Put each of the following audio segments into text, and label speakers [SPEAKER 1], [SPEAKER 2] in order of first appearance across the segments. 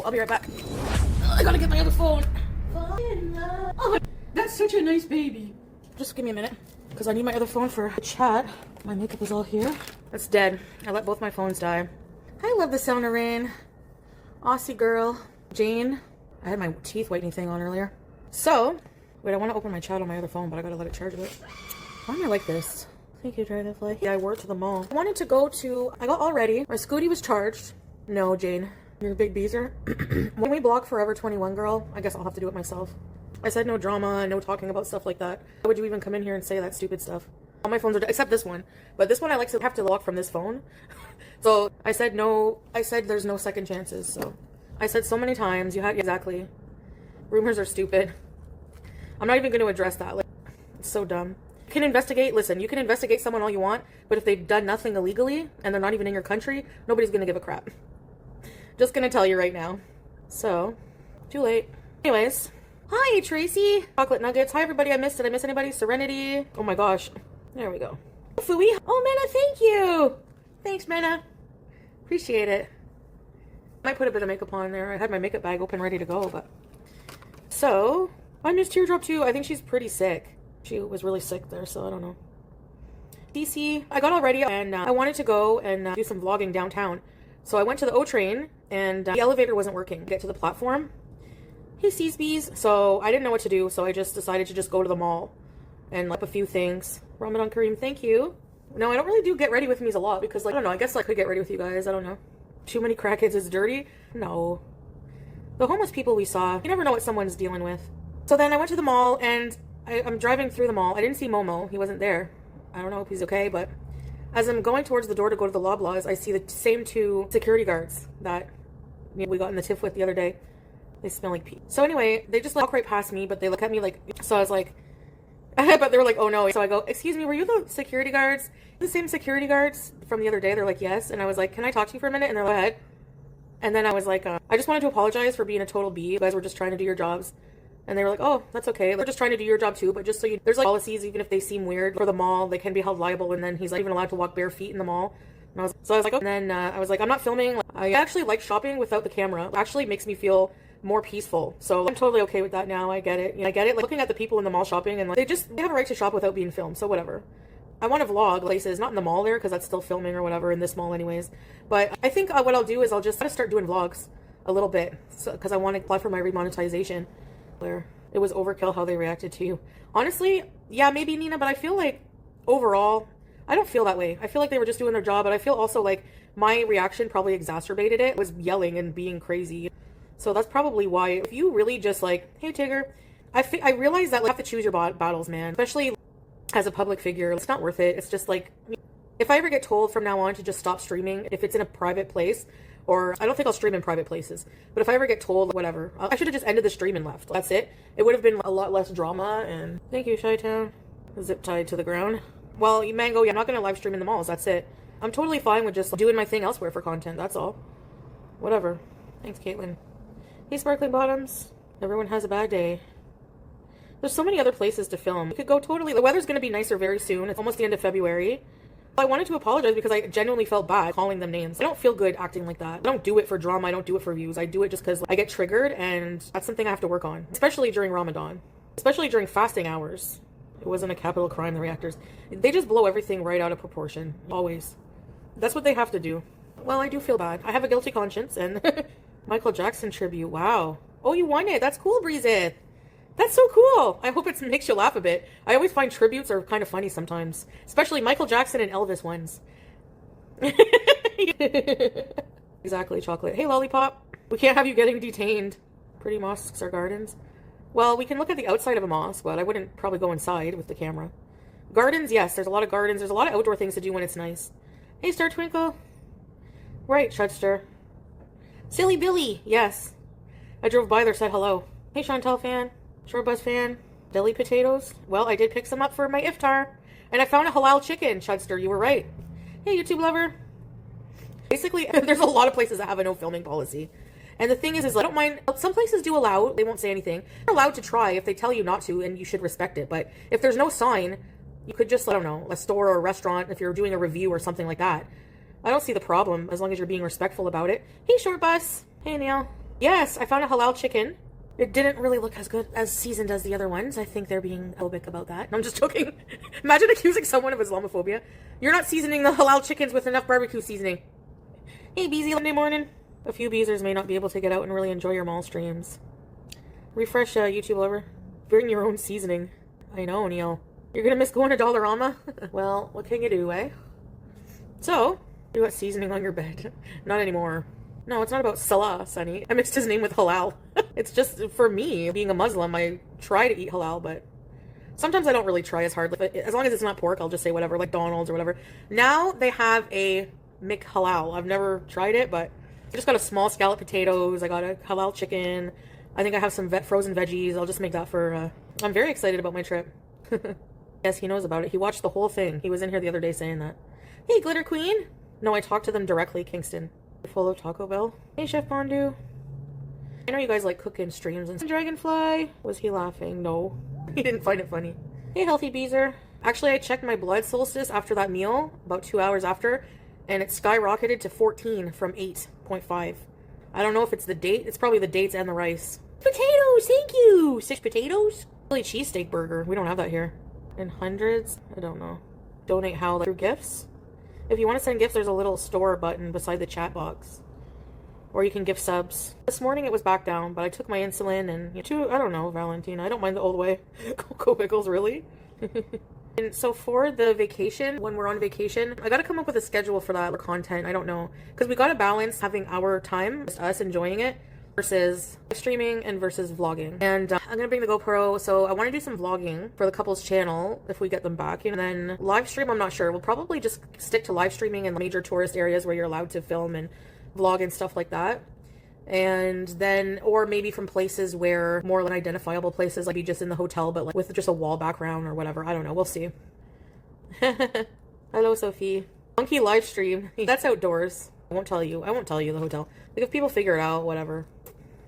[SPEAKER 1] I'll be right back. I gotta get my other phone. Oh, that's such a nice baby. Just give me a minute, because I need my other phone for a chat. My makeup is all here. It's dead. I let both my phones die. I love the sound of rain. Aussie girl. Jane. I had my teeth whitening thing on earlier. So, wait, I want to open my chat on my other phone, but I gotta let it charge a bit. Why am I like this? Thank you, Dragonfly. Yeah, I wore it to the mall. I wanted to go to... I got all ready. My scooty was charged. No, Jane. You're a big beezer. When we block Forever 21 girl, I guess I'll have to do it myself. I said no drama, no talking about stuff like that. Why would you even come in here and say that stupid stuff? All my phones are... except this one. But this one I like to have to lock from this phone. So I said no... I said there's no second chances, so... I said so many times, you had... Exactly. Rumors are stupid. I'm not even going to address that. Like, it's so dumb. You can investigate, listen, you can investigate someone all you want, but if they've done nothing illegally and they're not even in your country, nobody's going to give a crap. Just going to tell you right now. So, too late. Anyways, hi Tracy. Chocolate nuggets. Hi everybody, I missed. Did I miss anybody? Serenity. Oh my gosh. There we go. Fooey. Oh, Mena, thank you. Thanks, Mena. Appreciate it. Might put a bit of makeup on there. I had my makeup bag open, ready to go, but... So, I missed Teardrop too. I think she's pretty sick. She was really sick there, so I don't know. DC, I got all ready and I wanted to go and do some vlogging downtown. So I went to the O train and the elevator wasn't working. Get to the platform. Hey, Seasbees. So I didn't know what to do, so I just decided to just go to the mall and like a few things. Ramadan Kareem, thank you. No, I don't really do get ready with me's a lot because like, I don't know, I guess I could get ready with you guys. I don't know. Too many crackheads is dirty? No. The homeless people we saw, you never know what someone's dealing with. So then I went to the mall and I'm driving through the mall. I didn't see Momo. He wasn't there. I don't know if he's okay, but as I'm going towards the door to go to the Loblaws, I see the same two security guards that we got in the tiff with the other day. They smell like pee. So anyway, they just walk right past me, but they look at me like, so I was like, but they were like, oh no. So I go, excuse me, were you the security guards? The same security guards from the other day? They're like, yes. And I was like, can I talk to you for a minute? And they're like, go ahead. And then I was like, I just wanted to apologize for being a total bee. You guys were just trying to do your jobs. And they were like, oh, that's okay. They're just trying to do your job too, but just so you, there's like policies, even if they seem weird for the mall, they can be held liable. And then he's not even allowed to walk bare feet in the mall. And I was like, oh. And then I was like, I'm not filming. I actually like shopping without the camera. It actually makes me feel more peaceful. So I'm totally okay with that now. I get it. You know, I get it. Like looking at the people in the mall shopping and like, they have a right to shop without being filmed. So whatever. I want to vlog places, not in the mall there because that's still filming or whatever in this mall anyways. But I think what I'll do is I'll just start doing vlogs a little bit because I want to apply for my remonetization where it was overkill how they reacted to you. Honestly, yeah, maybe Nina, but I feel like overall, I don't feel that way. I feel like they were just doing their job, but I feel also like my reaction probably exacerbated it. Was yelling and being crazy. So that's probably why. If you really just like, hey Tigger, I realize that like, you have to choose your battles, man. Especially as a public figure, it's not worth it. It's just like, if I ever get told from now on to just stop streaming, if it's in a private place, or I don't think I'll stream in private places, but if I ever get told whatever, I should have just ended the stream and left. That's it. It would have been a lot less drama. And thank you, Chi-Town. Zip tied to the ground. Well, Mango, yeah, I'm not going to live stream in the malls. That's it. I'm totally fine with just doing my thing elsewhere for content. That's all. Whatever. Thanks, Caitlin. Hey, Sparkling Bottoms. Everyone has a bad day. There's so many other places to film. You could go totally... The weather's going to be nicer very soon. It's almost the end of February. I wanted to apologize because I genuinely felt bad calling them names. I don't feel good acting like that. I don't do it for drama. I don't do it for views. I do it just because I get triggered, and that's something I have to work on. Especially during Ramadan. Especially during fasting hours. It wasn't a capital crime, the reactors. They just blow everything right out of proportion. Always. That's what they have to do. Well, I do feel bad. I have a guilty conscience, and... Michael Jackson tribute. Wow. Oh, you won it. That's cool, Breezeth. That's so cool. I hope it makes you laugh a bit. I always find tributes are kind of funny sometimes. Especially Michael Jackson and Elvis ones. Exactly, Chocolate. Hey, Lollipop. We can't have you getting detained. Pretty mosques are gardens. Well, we can look at the outside of a mosque, but I wouldn't probably go inside with the camera. Gardens, yes. There's a lot of gardens. There's a lot of outdoor things to do when it's nice. Hey, Star Twinkle. Right, Chudster. Silly Billy. Yes. I drove by there, said hello. Hey, Chantel fan. Short Bus fan. Deli potatoes. Well, I did pick some up for my iftar. And I found a halal chicken, Chudster. You were right. Hey, YouTube lover. Basically, there's a lot of places that have a no filming policy. And the thing is I don't mind. Some places do allow. They won't say anything. You're allowed to try if they tell you not to, and you should respect it. But if there's no sign, you could just, I don't know, a store or a restaurant, if you're doing a review or something like that. I don't see the problem as long as you're being respectful about it. Hey, Short Bus. Hey, Neil. Yes, I found a halal chicken. It didn't really look as good as seasoned as the other ones. I think they're being phobic about that. No, I'm just joking. Imagine accusing someone of Islamophobia. You're not seasoning the halal chickens with enough barbecue seasoning. Hey, Beezy, Monday morning. A few beezers may not be able to get out and really enjoy your mall streams. Refresh YouTube over. Bring your own seasoning. I know, Neil. You're gonna miss going to Dollarama? Well, what can you do, eh? So, you got seasoning on your bed. Not anymore. No, it's not about Salah, Sonny. I mixed his name with halal. It's just, for me, being a Muslim, I try to eat halal, but sometimes I don't really try as hard. Like, as long as it's not pork, I'll just say whatever, like Donald's or whatever. Now they have a McHalal. I've never tried it, but I just got a small scallop potatoes. I got a halal chicken. I think I have some frozen veggies. I'll just make that for, I'm very excited about my trip. Yes, he knows about it. He watched the whole thing. He was in here the other day saying that. Hey, Glitter Queen. No, I talked to them directly, Kingston. Full of Taco Bell. Hey, Chef Bondu. I know you guys like cooking streams and Dragonfly. Was he laughing? No. He didn't find it funny. Hey, Healthy Beezer. Actually, I checked my blood solstice after that meal, about 2 hours after, and it skyrocketed to 14 from 8.5. I don't know if it's the date. It's probably the dates and the rice. Potatoes, thank you. 6 potatoes? Really cheesesteak burger. We don't have that here. In hundreds? I don't know. Donate how? Through gifts? If you want to send gifts, there's a little store button beside the chat box. Or you can gift subs. This morning it was back down, but I took my insulin and I don't know, Valentina. I don't mind the old way. Cocoa Pickles, really? And so for the vacation, when we're on vacation, I gotta come up with a schedule for that content. I don't know. Because we gotta balance having our time, just us enjoying it, versus streaming and versus vlogging. And I'm gonna bring the GoPro, so I want to do some vlogging for the couple's channel if we get them back. And then live stream, I'm not sure. We'll probably just stick to live streaming in major tourist areas where you're allowed to film and vlog and stuff like that. And then, or maybe from places where more unidentifiable places, like be just in the hotel, but like with just a wall background or whatever. I don't know. We'll see. Hello, Sophie. Monkey live stream. That's outdoors. I won't tell you. I won't tell you the hotel. Like if people figure it out, whatever.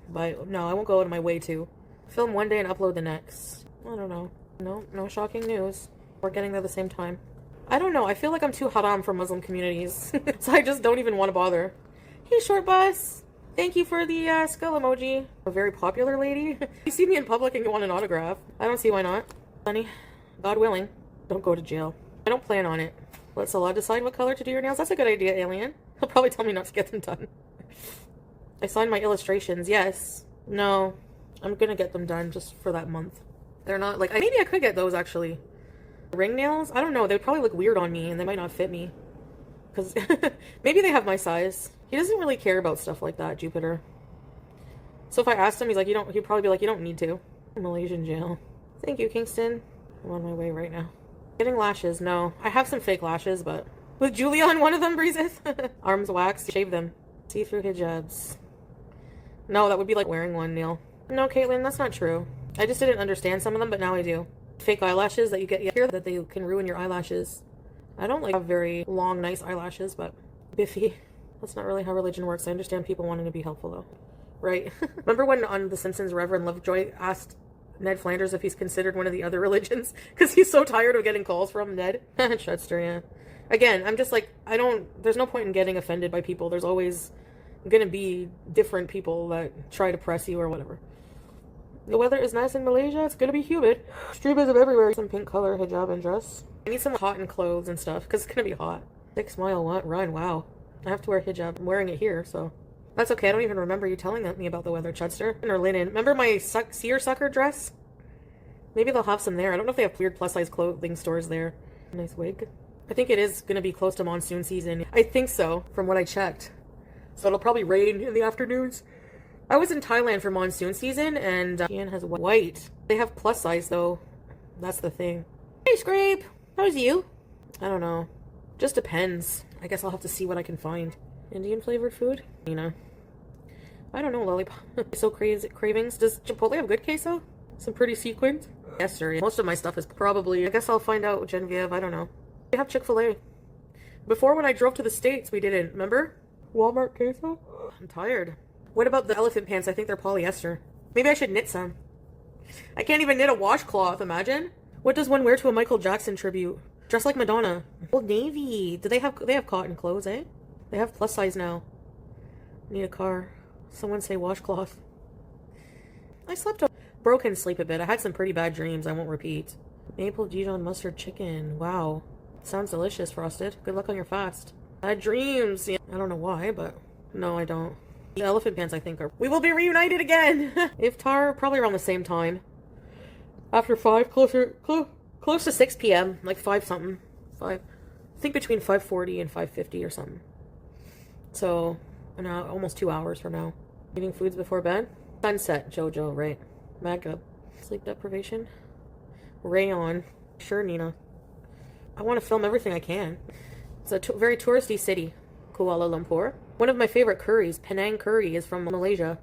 [SPEAKER 1] But no, I won't go out of my way to film one day and upload the next. I don't know. No shocking news. We're getting there at the same time. I don't know. I feel like I'm too haram for Muslim communities. So I just don't even want to bother. Hey, Short Bus. Thank you for the skull emoji. A very popular lady. You see me in public and you want an autograph. I don't see why not. Honey, God willing, don't go to jail. I don't plan on it. Let Salah decide what color to do your nails. That's a good idea, Alien. He'll probably tell me not to get them done. I signed my illustrations. Yes. No. I'm gonna get them done just for that month. They're not like... maybe I could get those, actually. Ring nails? I don't know. They'd probably look weird on me and they might not fit me. Because maybe they have my size. He doesn't really care about stuff like that, Jupiter. So if I asked him, he's like, you don't... he'd probably be like, you don't need to. Malaysian jail. Thank you, Kingston. I'm on my way right now. Getting lashes. No. I have some fake lashes, but... with Julia on one of them, Breezes? Arms waxed. Shave them. See-through hijabs. No, that would be like wearing one, Neil. No, Caitlin, that's not true. I just didn't understand some of them, but now I do. Fake eyelashes that you get here, that they can ruin your eyelashes. I don't like have very long, nice eyelashes, but biffy. That's not really how religion works. I understand people wanting to be helpful, though. Right? Remember when on The Simpsons, Reverend Lovejoy asked Ned Flanders if he's considered one of the other religions? Because he's so tired of getting calls from Ned. Chudster, yeah. Again, I'm just like, there's no point in getting offended by people. There's always gonna be different people that try to press you or whatever. The weather is nice in Malaysia. It's gonna be humid. Streamers of everywhere. Some pink color hijab and dress. I need some cotton clothes and stuff because it's gonna be hot. 6 mile run. Wow. I have to wear hijab. I'm wearing it here, so that's okay. I don't even remember you telling me about the weather, Chudster. Or linen. Remember my seersucker dress? Maybe they'll have some there. I don't know if they have weird plus size clothing stores there. Nice wig. I think it is gonna be close to monsoon season. I think so, from what I checked. So it'll probably rain in the afternoons. I was in Thailand for monsoon season, and Ian has white. They have plus size, though. That's the thing. Hey, Scrape! How's you? I don't know. Just depends. I guess I'll have to see what I can find. Indian flavored food? You know. I don't know, lollipop. So crazy cravings. Does Chipotle have good queso? Some pretty sequins? Yes, sir. Most of my stuff is probably... I guess I'll find out, Genevieve. I don't know. They have Chick-fil-A. Before, when I drove to the States, we didn't. Remember? Walmart queso? I'm tired. What about the elephant pants? I think they're polyester. Maybe I should knit some. I can't even knit a washcloth, imagine. What does one wear to a Michael Jackson tribute? Dress like Madonna. Old Navy. They have cotton clothes, eh? They have plus size now. Need a car. Someone say washcloth. I slept a broken sleep a bit. I had some pretty bad dreams. I won't repeat. Maple Dijon mustard chicken. Wow. Sounds delicious, Frosted. Good luck on your fast. Bad dreams. Yeah. I don't know why, but no, I don't. The elephant pants, I think, are... We will be reunited again! Iftar, probably around the same time. After 5, close to 6 p.m. Like 5 something. 5. I think between 5:40 and 5:50 or something. So, now almost 2 hours from now. Eating foods before bed? Sunset, Jojo, right. Magab. Sleep deprivation? Rayon. Sure, Nina. I want to film everything I can. It's a very touristy city, Kuala Lumpur. One of my favorite curries, Penang curry, is from Malaysia.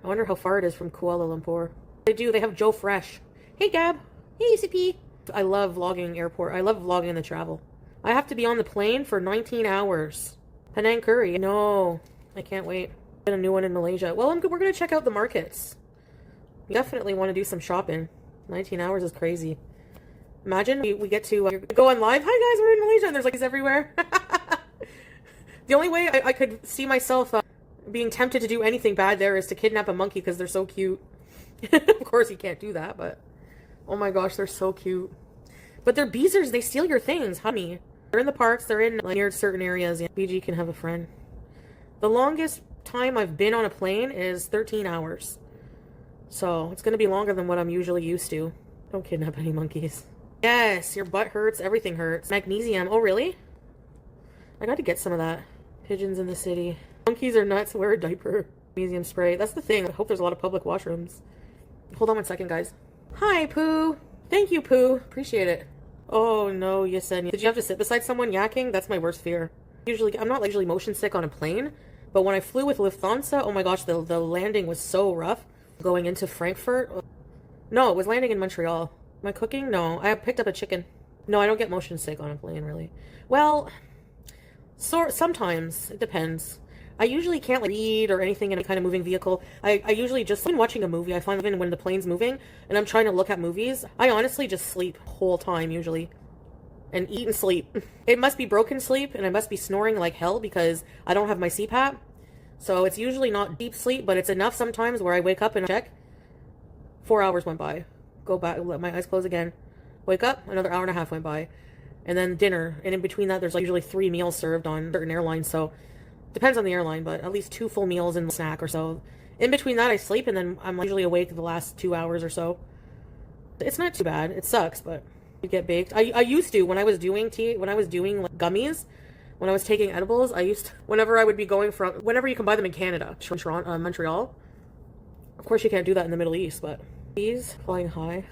[SPEAKER 1] I wonder how far it is from Kuala Lumpur. They have Joe Fresh. Hey, Gab. Hey, ECP. I love vlogging airport. I love vlogging the travel. I have to be on the plane for 19 hours. Penang curry. No, I can't wait. Get a new one in Malaysia. Well, we're going to check out the markets. We definitely want to do some shopping. 19 hours is crazy. Imagine we get to go on live. Hi guys, we're in Malaysia, and there's like these everywhere. The only way I could see myself being tempted to do anything bad there is to kidnap a monkey because they're so cute. Of course, you can't do that, but oh my gosh, they're so cute. But they're beezers. They steal your things, honey. They're in the parks. They're in like, near certain areas. Yeah. BG can have a friend. The longest time I've been on a plane is 13 hours. So it's going to be longer than what I'm usually used to. Don't kidnap any monkeys. Yes, your butt hurts. Everything hurts. Magnesium. Oh, really? I got to get some of that. Pigeons in the city. Monkeys are nuts. Wear a diaper. Magnesium spray. That's the thing. I hope there's a lot of public washrooms. Hold on 1 second, guys. Hi, Pooh. Thank you, Pooh. Appreciate it. Oh, no, Yesenia. Did you have to sit beside someone yakking? That's my worst fear. I'm not usually motion sick on a plane, but when I flew with Lufthansa, oh my gosh, the landing was so rough. Going into Frankfurt. No, it was landing in Montreal. Am I cooking? No, I picked up a chicken. No, I don't get motion sick on a plane, really. Well, sometimes. It depends. I usually can't like, read or anything in a kind of moving vehicle. I usually just, when watching a movie, I find even when the plane's moving and I'm trying to look at movies, I honestly just sleep the whole time usually. And eat and sleep. It must be broken sleep and I must be snoring like hell because I don't have my CPAP. So it's usually not deep sleep, but it's enough sometimes where I wake up and check. 4 hours went by. Go back, let my eyes close again. Wake up, another hour and a half went by. And then dinner. And in between that, there's like usually 3 meals served on certain airlines. So depends on the airline, but at least 2 full meals and a snack or so. In between that, I sleep and then I'm usually awake the last 2 hours or so. It's not too bad. It sucks, but you get baked. I used to, when I was doing like, gummies, when I was taking edibles, whenever I would be going whenever you can buy them in Canada, Montreal. Of course, you can't do that in the Middle East, but these flying high.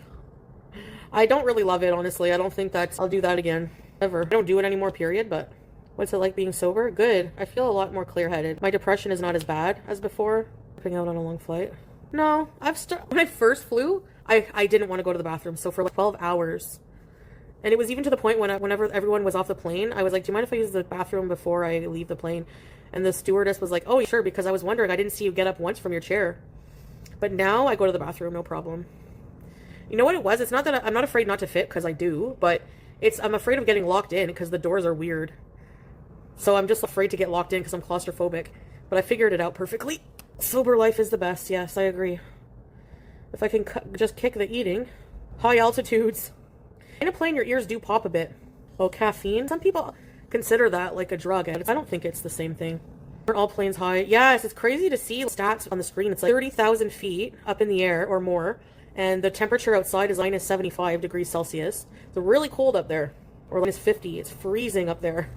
[SPEAKER 1] I don't really love it, honestly. I don't think I'll do that again, ever. I don't do it anymore, period, but what's it like being sober? Good. I feel a lot more clear-headed. My depression is not as bad as before. Tripping out on a long flight. No, when I first flew, I didn't want to go to the bathroom, so for like 12 hours. And it was even to the point whenever everyone was off the plane, I was like, do you mind if I use the bathroom before I leave the plane? And the stewardess was like, oh, sure, because I was wondering, I didn't see you get up once from your chair. But now I go to the bathroom, no problem. You know what it was? It's not that I'm not afraid not to fit, because I do, but I'm afraid of getting locked in because the doors are weird. So I'm just afraid to get locked in because I'm claustrophobic. But I figured it out perfectly. Sober life is the best. Yes, I agree. If I can just kick the eating. High altitudes. In a plane, your ears do pop a bit. Oh, caffeine. Some people consider that like a drug. I don't think it's the same thing. Are all planes high? Yes, it's crazy to see stats on the screen. It's like 30,000 feet up in the air or more. And the temperature outside is minus 75 degrees Celsius. It's really cold up there. Or minus 50. It's freezing up there.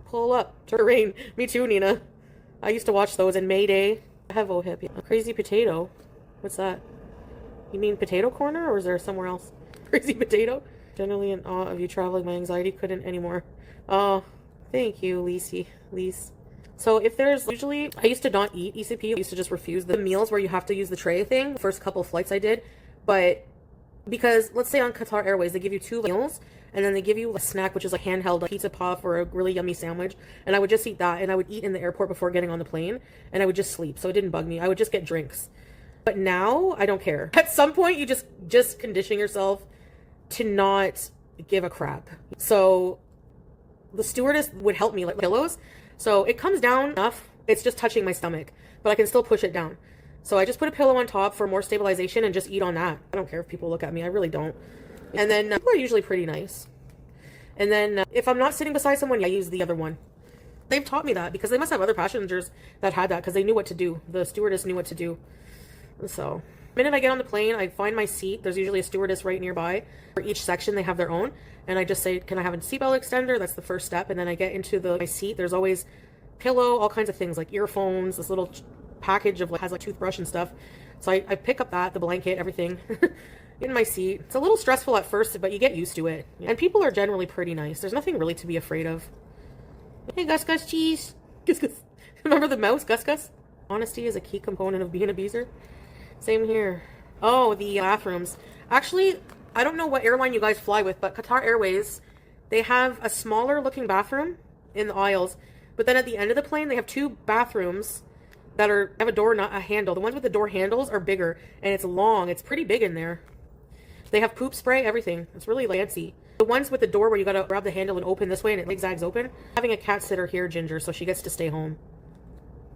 [SPEAKER 1] Pull up. Terrain. Me too, Nina. I used to watch those in Mayday. Hevo hip. Yeah. Crazy potato. What's that? You mean potato corner or is there somewhere else? Crazy potato. Generally in awe of you traveling. My anxiety couldn't anymore. Oh, thank you, Lise. So if there's usually, I used to not eat ECP. I used to just refuse the meals where you have to use the tray thing. The first couple of flights I did. But because let's say on Qatar Airways, they give you 2 meals and then they give you a snack, which is a handheld like pizza puff or a really yummy sandwich. And I would just eat that and I would eat in the airport before getting on the plane and I would just sleep. So it didn't bug me. I would just get drinks. But now I don't care. At some point, you just condition yourself to not give a crap. So the stewardess would help me like pillows. So it comes down enough. It's just touching my stomach. but I can still push it down. So I just put a pillow on top for more stabilization and just eat on that. I don't care if people look at me. I really don't. And then people are usually pretty nice. And then if I'm not sitting beside someone, I use the other one. They've taught me that because they must have other passengers that had that because they knew what to do. The stewardess knew what to do. So the minute I get on the plane, I find my seat. There's usually a stewardess right nearby. For each section, they have their own. And I just say, can I have a seatbelt extender? That's the first step. And then I get into my seat. There's always pillow, all kinds of things like earphones, this little package of has like toothbrush and stuff. So I pick up that, the blanket, everything in my seat. It's a little stressful at first, but you get used to it. And people are generally pretty nice. There's nothing really to be afraid of. Hey, Gus Gus cheese. Gus Gus. Remember the mouse, Gus Gus? Honesty is a key component of being a beezer. Same here. Oh, the bathrooms. Actually, I don't know what airline you guys fly with, but Qatar Airways, they have a smaller looking bathroom in the aisles. But then at the end of the plane, they have two bathrooms that have a door, not a handle. The ones with the door handles are bigger, and it's long. It's pretty big in there. They have poop spray, everything. It's really fancy. The ones with the door where you gotta grab the handle and open this way and it zigzags open. Having a cat sitter here, Ginger, so she gets to stay home.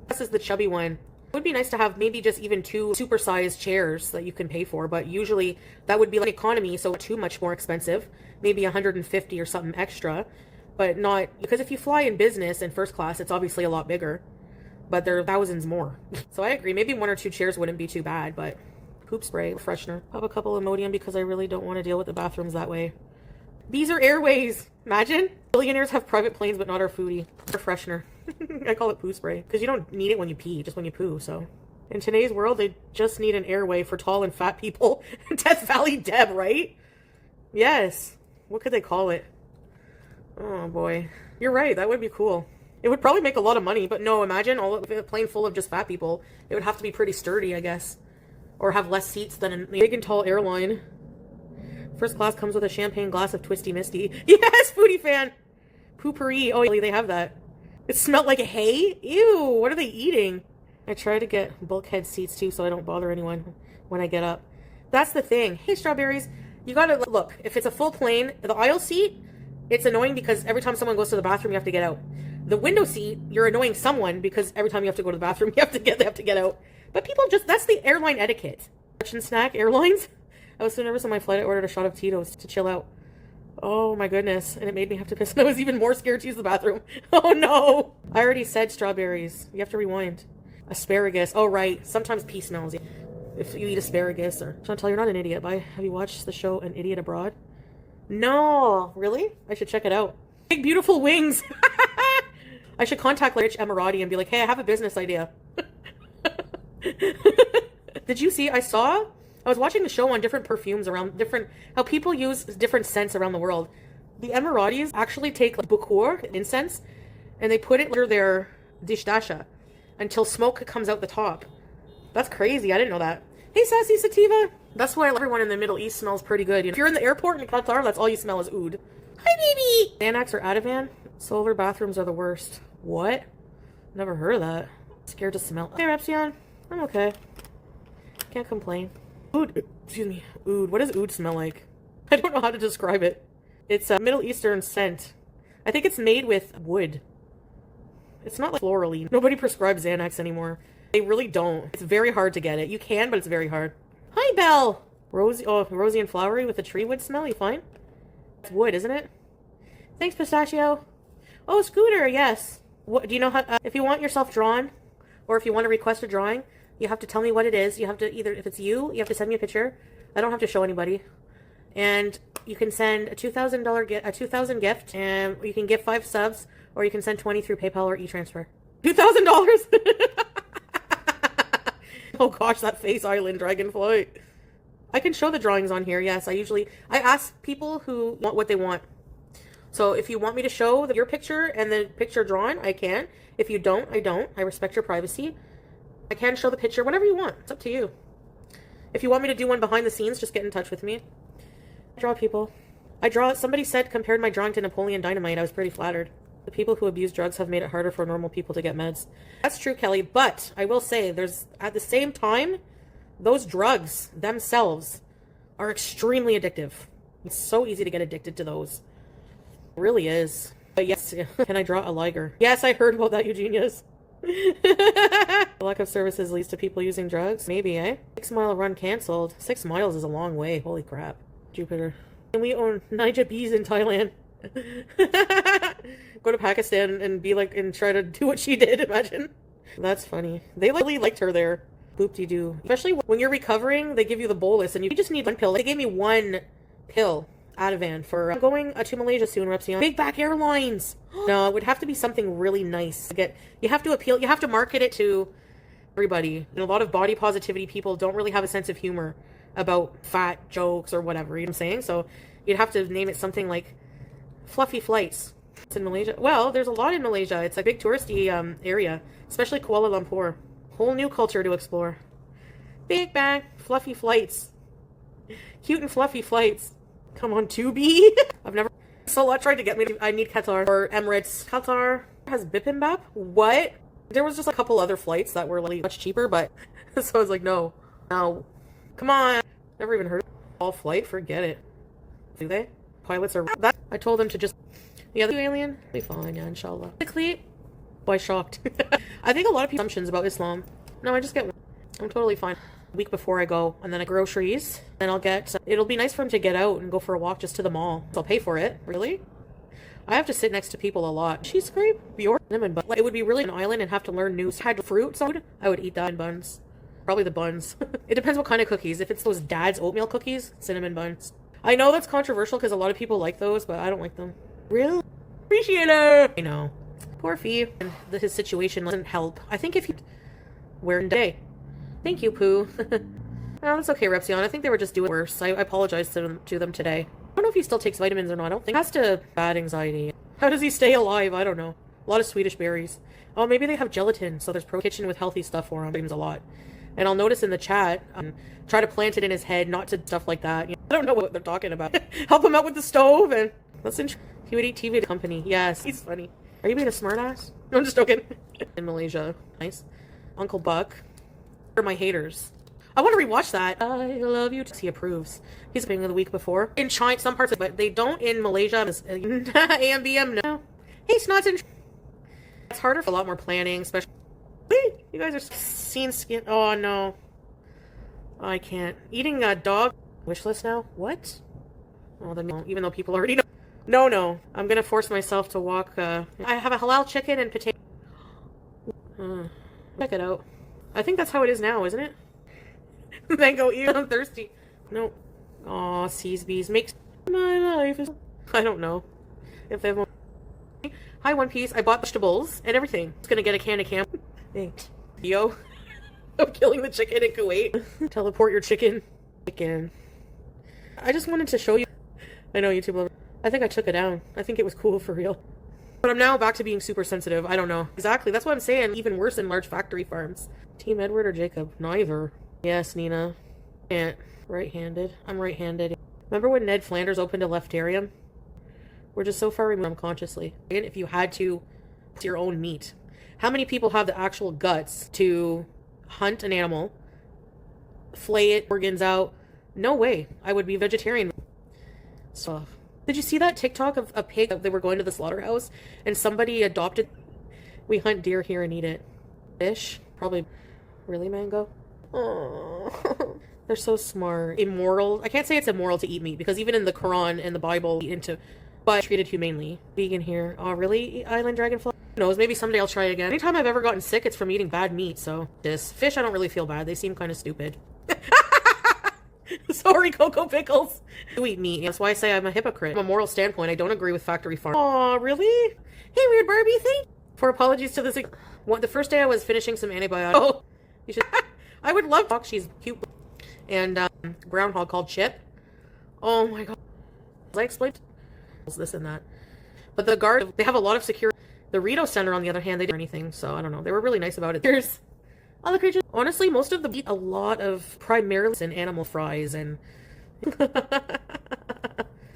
[SPEAKER 1] This is the chubby one. It would be nice to have maybe just even 2 supersized chairs that you can pay for, but usually that would be like economy, so too much more expensive. Maybe 150 or something extra, but not, because if you fly in business and first class, it's obviously a lot bigger, but there are thousands more. So I agree, maybe 1 or 2 chairs wouldn't be too bad, but poop spray, freshener. Pop a couple Imodium because I really don't want to deal with the bathrooms that way. These are airways. Imagine. Billionaires have private planes, but not our foodie. Or freshener. I call it poo spray. Because you don't need it when you pee, just when you poo, so. In today's world, they just need an airway for tall and fat people. Death Valley Deb, right? Yes. What could they call it? Oh, boy. You're right. That would be cool. It would probably make a lot of money, but no, imagine a plane full of just fat people. It would have to be pretty sturdy, I guess. Or have less seats than a big and tall airline. First class comes with a champagne glass of Twisty Misty. Yes, foodie fan. Poopery. Oh, they have that. It smelled like hay. Ew, what are they eating? I try to get bulkhead seats too so I don't bother anyone when I get up. That's the thing. Hey, strawberries. You gotta look. If it's a full plane, the aisle seat, it's annoying because every time someone goes to the bathroom, you have to get out. The window seat, you're annoying someone because every time you have to go to the bathroom, they have to get out. But people just, that's the airline etiquette. Lunch and snack airlines. I was so nervous on my flight, I ordered a shot of Tito's to chill out. Oh my goodness. And it made me have to piss. And I was even more scared to use the bathroom. Oh no. I already said strawberries. You have to rewind. Asparagus. Oh right. Sometimes pee smells. If you eat asparagus or... Chantal, you're not an idiot. But have you watched the show An Idiot Abroad? No. Really? I should check it out. Big beautiful wings. I should contact Rich Emirati and be like, hey, I have a business idea. Did you see? I was watching the show on different perfumes around how people use different scents around the world. The Emiratis actually take like bukur, incense, and they put it under their dishdasha until smoke comes out the top. That's crazy. I didn't know that. Hey, Sassy Sativa. That's why everyone in the Middle East smells pretty good. If you're in the airport in Qatar, that's all you smell is oud. Hi, baby. Xanax or Ativan? Solar bathrooms are the worst. What? Never heard of that. Scared to smell. Hey, Repsion. I'm okay. Can't complain. Oud. Excuse me. Oud. What does oud smell like? I don't know how to describe it. It's a Middle Eastern scent. I think it's made with wood. It's not like florally. Nobody prescribes Xanax anymore. They really don't. It's very hard to get it. You can, but it's very hard. Hi, Belle. Rosy. Oh, rosy and flowery with a tree wood smell. You fine? It's wood, isn't it? Thanks, Pistachio. Oh, Scooter. Yes. What do you know how? If you want yourself drawn, or if you want to request a drawing, you have to tell me what it is. You have to either, if it's you have to send me a picture. I don't have to show anybody. And you can send a $2,000 gift, a $2,000 gift, and you can give 5 subs, or you can send 20 through PayPal or e-transfer. $2,000. Oh gosh, that face island dragonfly. I can show the drawings on here. Yes, I ask people who want what they want. So if you want me to show your picture and the picture drawn, I can. If you don't, I don't. I respect your privacy. I can show the picture, whatever you want. It's up to you. If you want me to do one behind the scenes, just get in touch with me. I draw people. Somebody said, compared my drawing to Napoleon Dynamite. I was pretty flattered. The people who abuse drugs have made it harder for normal people to get meds. That's true, Kelly, but I will say at the same time, those drugs themselves are extremely addictive. It's so easy to get addicted to those. It really is. But yes, can I draw a liger? Yes, I heard about that, Eugenius. Lack of services leads to people using drugs? Maybe, eh? 6-mile run canceled. 6 miles is a long way. Holy crap. Jupiter. And we own Naija bees in Thailand. Go to Pakistan and be like, and try to do what she did, imagine. That's funny. They really liked her there. Boop-de-doo. Especially when you're recovering, they give you the bolus and you just need one pill. They gave me 1 pill. Ativan for going to Malaysia soon, Repsion. Big Back Airlines. No, it would have to be something really nice to get. You have to appeal. You have to market it to everybody. And a lot of body positivity people don't really have a sense of humor about fat jokes or whatever. You know what I'm saying? So you'd have to name it something like Fluffy Flights. It's in Malaysia. Well, there's a lot in Malaysia. It's a big touristy area, especially Kuala Lumpur. Whole new culture to explore. Big Bang, Fluffy Flights. Cute and fluffy flights. Come on, Tubi. I've never. Salah tried to get me to. I need Qatar or Emirates. Qatar has bibimbap. What? There was just a couple other flights that were like much cheaper, but so I was like, no, come on. Never even heard of all flight. Forget it. Do they? Pilots are that. I told them to just. The other alien. Be fine, yeah, inshallah. Basically, boy, shocked. I think a lot of people assumptions about Islam. No, I just get one. I'm totally fine. Week before I go, and then I groceries, and I'll get, it'll be nice for him to get out and go for a walk just to the mall. So I'll pay for it. Really? I have to sit next to people a lot. Cheese scrape? Your cinnamon bun. It would be really an island and have to learn new. Had fruit, so I would eat that in buns. Probably the buns. It depends what kind of cookies. If it's those dad's oatmeal cookies, cinnamon buns. I know that's controversial because a lot of people like those, but I don't like them. Really? Appreciate it. I know. Poor Fee. And his situation doesn't help. I think if you wear today. Thank you, Pooh. Oh, it's okay, Repsion. I think they were just doing worse. I apologize to them today. I don't know if he still takes vitamins or not. I don't think. He has to bad anxiety. How does he stay alive? I don't know. A lot of Swedish berries. Oh, maybe they have gelatin, so there's pro kitchen with healthy stuff for him. A lot. And I'll notice in the chat, try to plant it in his head, not to stuff like that. You know, I don't know what they're talking about. Help him out with the stove and listen. He would eat TV at the company. Yes, he's funny. Are you being a smartass? No, I'm just joking. In Malaysia. Nice. Uncle Buck. For my haters. I want to rewatch that. I love you. He approves. He's being the week before. In China, some parts of it, but they don't in Malaysia. AMBM, no. Hey, Snots and... It's harder for a lot more planning, especially... You guys are seeing skin... Oh, no. I can't. Eating a dog... Wish list now? What? Oh, then even though people already know. No. I'm gonna force myself to walk, I have a halal chicken and potato... check it out. I think that's how it is now, isn't it? Mango, ew, I'm thirsty. No. Aw, seas bees makes my life is... I don't know. If they have more... Hi, One Piece. I bought vegetables and everything. Just gonna get a can of camp. Thanks. Yo. I'm killing the chicken in Kuwait. Teleport your chicken. Chicken. I just wanted to show you. I know, YouTube lover. I think I took it down. I think it was cool for real. But I'm now back to being super sensitive. I don't know. Exactly. That's what I'm saying. Even worse in large factory farms. Team Edward or Jacob? Neither. Yes, Nina. Can't. Right-handed. I'm right-handed. Remember when Ned Flanders opened a leftarium? We're just so far removed unconsciously. And if you had to put your own meat, how many people have the actual guts to hunt an animal, flay it, organs out? No way. I would be vegetarian. So, did you see that TikTok of a pig? They were going to the slaughterhouse and somebody adopted. We hunt deer here and eat it. Fish? Probably. Really, Mango? Oh, they're so smart. Immoral. I can't say it's immoral to eat meat because even in the Quran and the Bible, but treated humanely. Vegan here. Oh, really? Island dragonfly? Who knows? Maybe someday I'll try again. Anytime I've ever gotten sick, it's from eating bad meat. So this fish, I don't really feel bad. They seem kind of stupid. Sorry, Cocoa Pickles. You eat meat. That's why I say I'm a hypocrite. From a moral standpoint, I don't agree with factory farm. Aw, really? Hey, weird Barbie thing. For apologies to this. The first day I was finishing some antibiotics. Oh, you should. I would love to talk. She's cute. And groundhog called Chip. Oh my god. As I explained this and that. But the guard, they have a lot of security. The Rito Center, on the other hand, they didn't do anything. So I don't know. They were really nice about it. There's other creatures. Honestly, most of them eat a lot of primarily in animal fries and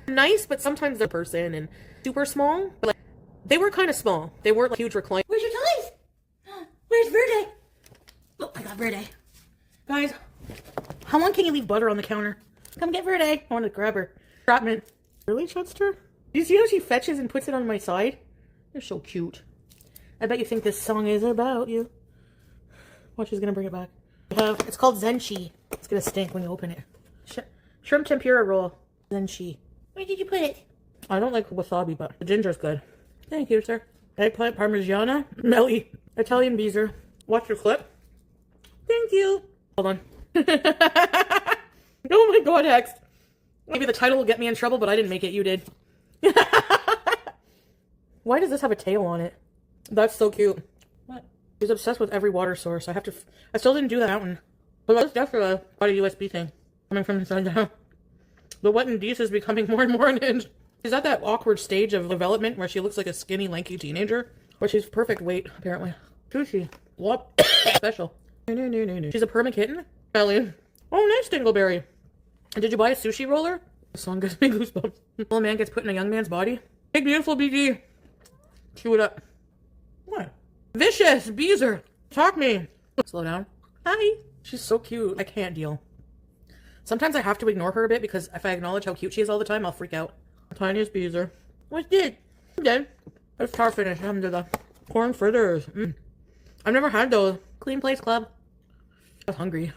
[SPEAKER 1] nice, but sometimes they're person and super small. But like, they were kind of small. They weren't like huge recline. Where's your toys? Where's Verde? Oh, I got Verde. Guys, how long can you leave butter on the counter? Come get Verde. I want to grab her. Trapman. Really, Chudster? Do you see how she fetches and puts it on my side? They're so cute. I bet you think this song is about you. Watch, she's gonna bring it back. It's called Zenchi. It's gonna stink when you open it. Shrimp tempura roll. Zenchi. Where did you put it? I don't like wasabi, but the ginger's good. Thank you, sir. Eggplant parmigiana. Melly. Italian beezer. Watch your clip. Thank you. Hold on. Oh my god, Hex. Maybe the title will get me in trouble, but I didn't make it. You did. Why does this have a tail on it? That's so cute. What? He's obsessed with every water source. I still didn't do that mountain. But that's definitely a USB thing. Coming from inside down. The wet and Dees is becoming more and more unhinged. She's at that awkward stage of development where she looks like a skinny, lanky teenager. But she's perfect weight, apparently. Sushi. What? Special. She's a perma kitten? Ellie. Oh, nice, Dingleberry. And did you buy a sushi roller? The song gives me goosebumps. Little man gets put in a young man's body. Big, beautiful BG. Chew it up. What? Vicious Beezer. Talk me. Slow down. Hi. She's so cute. I can't deal. Sometimes I have to ignore her a bit because if I acknowledge how cute she is all the time, I'll freak out. Tiniest Beezer. What's this? I'm dead. It's tar finish. I'm to the corn fritters. I've never had those. Clean Place Club. I was hungry.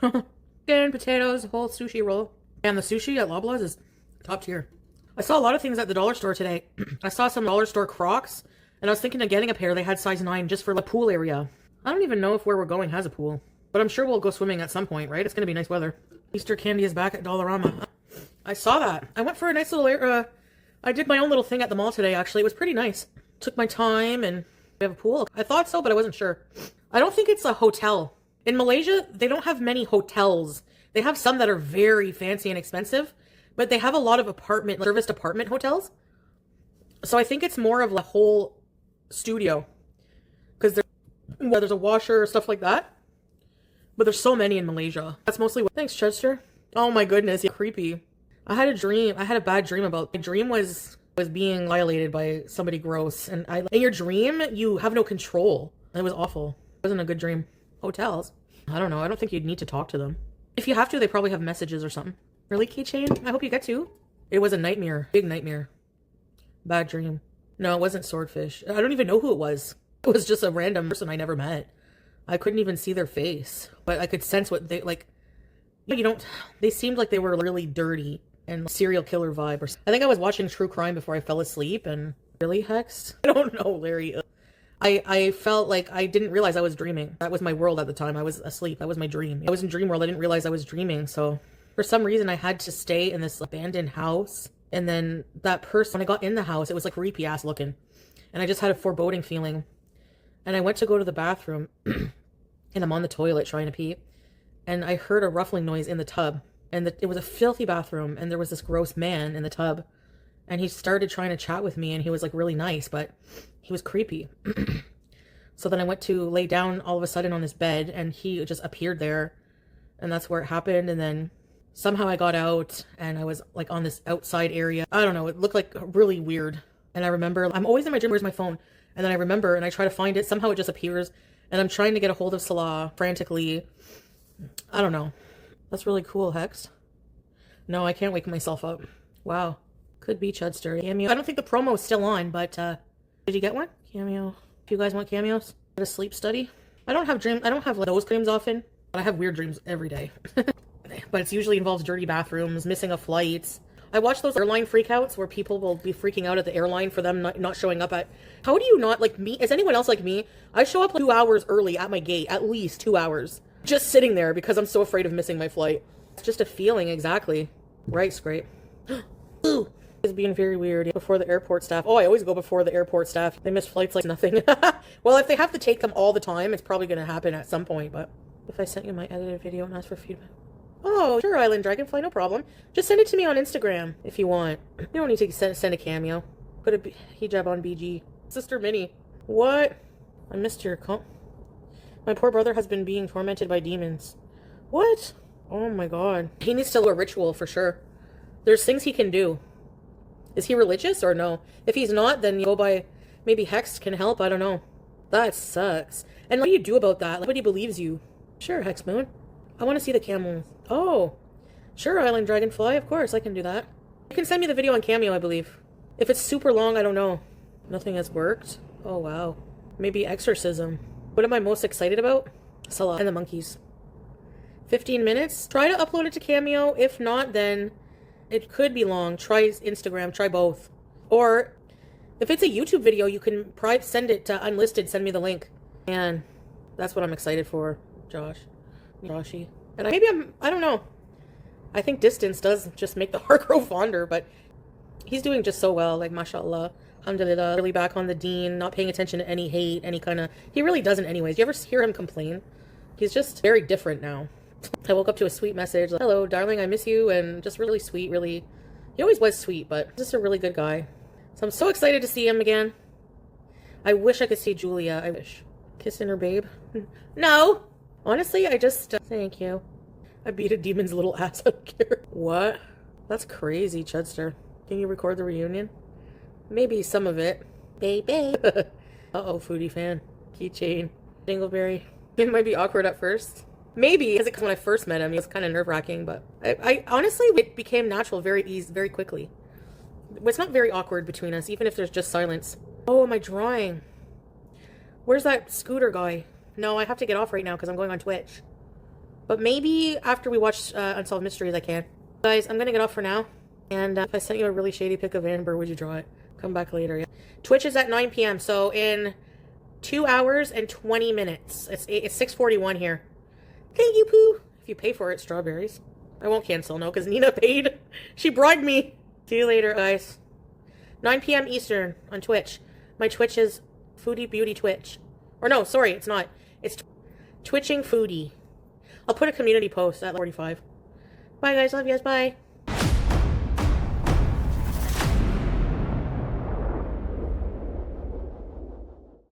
[SPEAKER 1] Chicken, potatoes, whole sushi roll. And the sushi at Loblaws is top tier. I saw a lot of things at the dollar store today. I saw some dollar store Crocs, and I was thinking of getting a pair. They had size 9 just for the pool area. I don't even know if where we're going has a pool, but I'm sure we'll go swimming at some point, right? It's going to be nice weather. Easter candy is back at Dollarama. I saw that. I went for a nice little I did my own little thing at the mall today, actually. It was pretty nice. Took my time, and we have a pool. I thought so, but I wasn't sure. I don't think it's a hotel. In Malaysia, they don't have many hotels. They have some that are very fancy and expensive, but they have a lot of serviced apartment hotels. So I think it's more of a whole studio. Because there's a washer or stuff like that. But there's so many in Malaysia. That's mostly what... Thanks, Chester. Oh my goodness, yeah, creepy. I had a dream. I had a bad dream about... My dream was being violated by somebody gross. And in your dream, you have no control. It was awful. It wasn't a good dream. Hotels. I don't know. I don't think you'd need to talk to them. If you have to, they probably have messages or something. Really, keychain? I hope you get to. It was a nightmare. Big nightmare. Bad dream. No, it wasn't Swordfish. I don't even know who it was. It was just a random person I never met. I couldn't even see their face. But I could sense what they, like... You don't... They seemed like they were really dirty. And serial killer vibe. I think I was watching true crime before I fell asleep and... Really, Hex? I don't know, Larry. I felt like I didn't realize I was dreaming. That was my world at the time. I was asleep. That was my dream. I was in dream world. I didn't realize I was dreaming. So for some reason, I had to stay in this abandoned house. And then that person, when I got in the house, it was like creepy ass looking. And I just had a foreboding feeling. And I went to go to the bathroom. And I'm on the toilet trying to pee. And I heard a ruffling noise in the tub. And it was a filthy bathroom. And there was this gross man in the tub. And he started trying to chat with me. And he was like really nice. But he was creepy. So then I went to lay down all of a sudden on his bed. And he just appeared there. And that's where it happened. And then somehow I got out. And I was like on this outside area. I don't know. It looked like really weird. And I remember, I'm always in my gym. Where's my phone? And then I remember and I try to find it. Somehow it just appears. And I'm trying to get a hold of Salah frantically. I don't know. That's really cool, Hex. No, I can't wake myself up. Wow. Could be Chudster. Cameo. I don't think the promo is still on, but did you get one? Cameo. If you guys want cameos. Get a sleep study. I don't have like, those dreams often, but I have weird dreams every day. But it usually involves dirty bathrooms, missing of flights. I watch those airline freakouts where people will be freaking out at the airline for them not showing up at... How do you not, like me? Is anyone else like me? I show up like 2 hours early at my gate, at least 2 hours. Just sitting there because I'm so afraid of missing my flight. It's just a feeling, exactly. Right, Scrape. Ooh. It's being very weird. Before the airport staff. Oh, I always go before the airport staff. They miss flights like nothing. Well, if they have to take them all the time, it's probably going to happen at some point, but... If I sent you my edited video and asked for feedback... Oh, sure, Island Dragonfly, no problem. Just send it to me on Instagram if you want. You don't need to send a cameo. Put a hijab on BG. Sister Minnie. What? I missed your My poor brother has been being tormented by demons. What? Oh my god. He needs to do a ritual for sure. There's things he can do. Is he religious or no? If he's not, then you go by... Maybe Hex can help, I don't know. That sucks. And what do you do about that? Nobody believes you. Sure, Hex Moon. I want to see the camel. Oh. Sure, Island Dragonfly. Of course, I can do that. You can send me the video on Cameo, I believe. If it's super long, I don't know. Nothing has worked. Oh, wow. Maybe exorcism. What am I most excited about? Salah and the monkeys. 15 minutes. Try to upload it to Cameo. If not, then it could be long. Try Instagram. Try both. Or if it's a YouTube video, you can send it to unlisted. Send me the link. And that's what I'm excited for, Joshy. And I don't know. I think distance does just make the heart grow fonder, but he's doing just so well. Like, mashallah. Alhamdulillah. Really back on the deen, not paying attention to any hate, any kind of... He really doesn't anyways. You ever hear him complain? He's just very different now. I woke up to a sweet message. Like, hello, darling, I miss you. And just really sweet, really... He always was sweet, but just a really good guy. So I'm so excited to see him again. I wish I could see Julia. I wish. Kissing her babe. No! Honestly, I just... thank you. I beat a demon's little ass. I don't care. What? That's crazy, Chudster. Can you record the reunion? Maybe some of it. Baby. Uh-oh, foodie fan. Keychain. Dingleberry. It might be awkward at first. Maybe, because when I first met him, it was kind of nerve-wracking, but I honestly, it became natural very quickly. It's not very awkward between us, even if there's just silence. Oh, am I drawing? Where's that scooter guy? No, I have to get off right now because I'm going on Twitch. But maybe after we watch Unsolved Mysteries, I can. Guys, I'm going to get off for now. And if I sent you a really shady pic of Amber, would you draw it? Come back later. Yeah. Twitch is at 9 p.m. So in 2 hours and 20 minutes. It's 6:41 here. Thank you, Pooh. If you pay for it, strawberries. I won't cancel, no, because Nina paid. She bribed me. See you later, guys. 9 p.m. Eastern on Twitch. My Twitch is Foodie Beauty Twitch. Or no, sorry, it's not. It's Twitching Foodie. I'll put a community post at 45. Bye, guys. Love you guys. Bye.